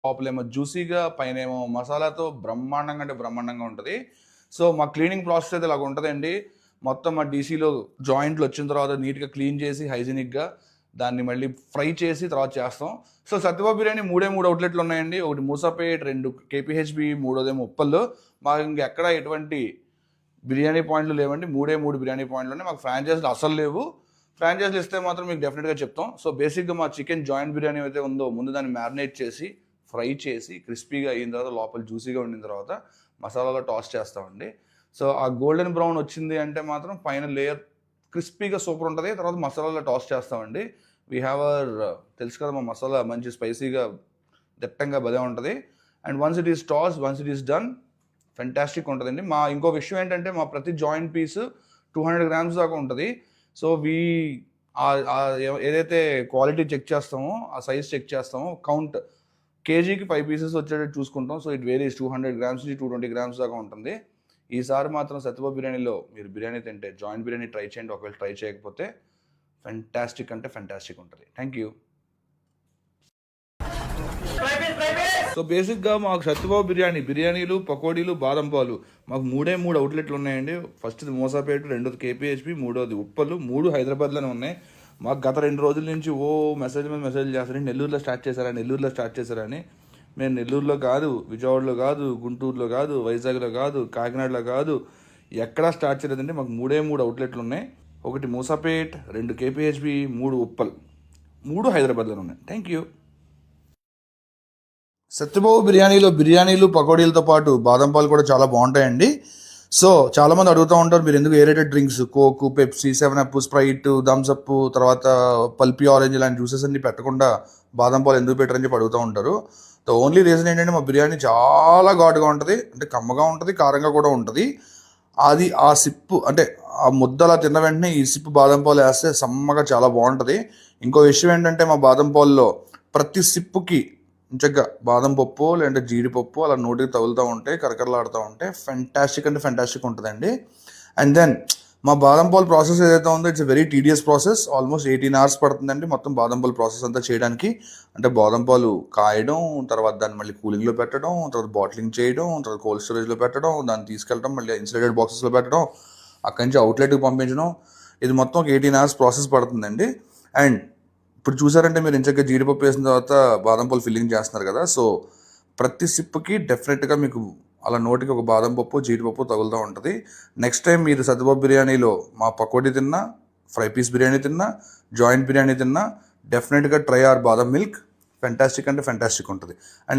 లోపలేమో జ్యూసీగా, పైనేమో మసాలాతో బ్రహ్మాండంగా అంటే బ్రహ్మాండంగా ఉంటుంది. సో మా క్లీనింగ్ ప్రాసెస్ అయితే ఇలాగ ఉంటుందండి. మొత్తం మా డీసీలో జాయింట్లు వచ్చిన తర్వాత నీట్గా క్లీన్ చేసి హైజీనిక్గా దాన్ని మళ్ళీ ఫ్రై చేసి తర్వాత చేస్తాం. సో సత్యబాబు బిర్యానీ మూడు అవుట్లెట్లు ఉన్నాయండి. ఒకటి మూసాపేట్, 2 కేపీహెచ్బి, మూడోదేమో ఉప్పల్లో. మాకు ఇంకెక్కడ ఎటువంటి బిర్యానీ పాయింట్లు లేవండి. 3 బిర్యానీ పాయింట్లు ఉన్నాయి. మాకు ఫ్రాంచైజీలు అసలు లేవు. ఫ్రాంచైజీలు ఇస్తే మాత్రం మీకు డెఫినెట్గా చెప్తాం. సో బేసిక్గా మా చికెన్ జాయింట్ బిర్యానీ అయితే ఉందో ముందు దాన్ని మ్యారినేట్ చేసి ఫ్రై చేసి క్రిస్పీగా అయిన తర్వాత లోపల జ్యూసీగా ఉండిన తర్వాత మసాలాలో టాస్ చేస్తామండి. సో ఆ గోల్డెన్ బ్రౌన్ వచ్చింది అంటే మాత్రం పైన లేయర్ క్రిస్పీగా సూపర్ ఉంటుంది. తర్వాత మసాలాలో టాస్ చేస్తామండి. వీ హ్యావ్ అవర్ తెలుసు కదా మా మసాలా మంచి స్పైసీగా దట్టంగా భలే ఉంటుంది. And once it is toss, once it is done, fantastic ఉంటుందండి. మా ఇంకో విషయం ఏంటంటే మా ప్రతి జాయింట్ పీస్ 200 grams దాకా ఉంటుంది. సో ఏదైతే క్వాలిటీ చెక్ చేస్తామో ఆ సైజ్ చెక్ చేస్తామో కౌంట్ కేజీకి 5 pieces వచ్చేటట్టు చూసుకుంటాం. సో ఇట్ వేరీస్ 200 grams నుంచి 220 grams దాకా ఉంటుంది. ఈసారి మాత్రం సత్యబాబు బిర్యానీలో మీరు బిర్యానీ తింటే జాయింట్ బిర్యానీ ట్రై చేయండి. ఒకవేళ ట్రై చేయకపోతే ఫెంటాస్టిక్ అంటే ఫెంటాస్టిక్ ఉంటుంది. Thank you. సో బేసిక్గా మాకు సత్యబాబు బిర్యానీలు, పకోడీలు, బాదం పాలు మాకు 3 అవుట్లెట్లు ఉన్నాయండి. ఫస్ట్ది మోసాపేట, రెండోది కేపీహెచ్బి, మూడోది ఉప్పలు, 3 హైదరాబాద్లోనే ఉన్నాయి. మాకు గత 2 రోజుల నుంచి మెసేజ్ మీద మెసేజ్ చేస్తారని నెల్లూరులో స్టార్ట్ చేశారా అని. మేము నెల్లూరులో కాదు, విజయవాడలో కాదు, గుంటూరులో కాదు, వైజాగ్లో కాదు, కాకినాడలో కాదు, ఎక్కడా స్టార్ట్ చేయలేదండి. మాకు 3 అవుట్లెట్లు ఉన్నాయి. ఒకటి మూసాపేట్, 2 కేపీహెచ్బి, 3 ఉప్పల్, 3 హైదరాబాద్లోనే ఉన్నాయి. Thank you. సత్యబాబు బిర్యానీలు పకోడీలతో పాటు బాదం పాలు కూడా చాలా బాగుంటాయండి. సో చాలామంది అడుగుతూ ఉంటారు, మీరు ఎందుకు aerated drinks coke, Pepsi, 7up, Sprite, Thums Up, తర్వాత పల్పీ ఆరెంజ్ ఇలాంటి జ్యూసెస్ అన్ని పెట్టకుండా బాదం పాలు ఎందుకు పెట్టారని చెప్పి అడుగుతూ ఉంటారు. ద ఓన్లీ రీజన్ ఏంటంటే మా బిర్యానీ చాలా ఘాటుగా ఉంటుంది, అంటే కమ్మగా ఉంటుంది, కారంగా కూడా ఉంటుంది. అది ఆ సిప్పు అంటే ఆ ముద్దలా తిన్న వెంటనే ఈ సిప్పు బాదం పాలు వేస్తే సమ్మగా చాలా బాగుంటుంది. ఇంకో విషయం ఏంటంటే మా బాదం పాల్లో ప్రతి సిప్పుకి మంచిగా బాదం పప్పు లేదంటే జీడిపప్పు అలా నోటికి తగులుతూ ఉంటే కరకరలాడుతూ ఉంటే ఫెంటాస్టిక్ అంటే ఫెంటాస్టిక్ ఉంటుందండి. అండ్ దెన్ మా బాదం పాలు ప్రాసెస్ ఏదైతే ఉందో it's very tedious process. Almost 18 hours పడుతుందండి మొత్తం బాదం పాలు ప్రాసెస్ అంతా చేయడానికి. అంటే బాదం పాలు కాయడం, తర్వాత దాన్ని మళ్ళీ కూలింగ్లో పెట్టడం, తర్వాత బాటిలింగ్ చేయడం, తర్వాత కోల్డ్ స్టోరేజ్లో పెట్టడం, దాన్ని తీసుకెళ్ళడం, మళ్ళీ ఇన్సులేటెడ్ బాక్సెస్లో పెట్టడం, అక్కడి నుంచి అవుట్లెట్కి పంపించడం. ఇది మొత్తం ఒక 18 hours ప్రాసెస్ పడుతుందండి. అండ్ ఇప్పుడు చూసారంటే మీరు ఇంచక్క జీడిపప్పు వేసిన తర్వాత బాదం పాలు ఫిల్లింగ్ చేస్తున్నారు కదా. సో ప్రతి సిప్పుకి డెఫినెట్గా మీకు అలా నోటికి ఒక బాదం పప్పు, జీడిపప్పు తగులుతూ ఉంటుంది. నెక్స్ట్ టైం మీరు సత్యబాబు బిర్యానీలో మా పకోడీ తిన్నా, ఫ్రై పీస్ బిర్యానీ తిన్నా, జాయింట్ బిర్యానీ తిన్నా డెఫినెట్గా ట్రై ఆర్ బాదం మిల్క్. ఫెంటాస్టిక్ అంటే ఫెంటాస్టిక్ ఉంటుంది. అండ్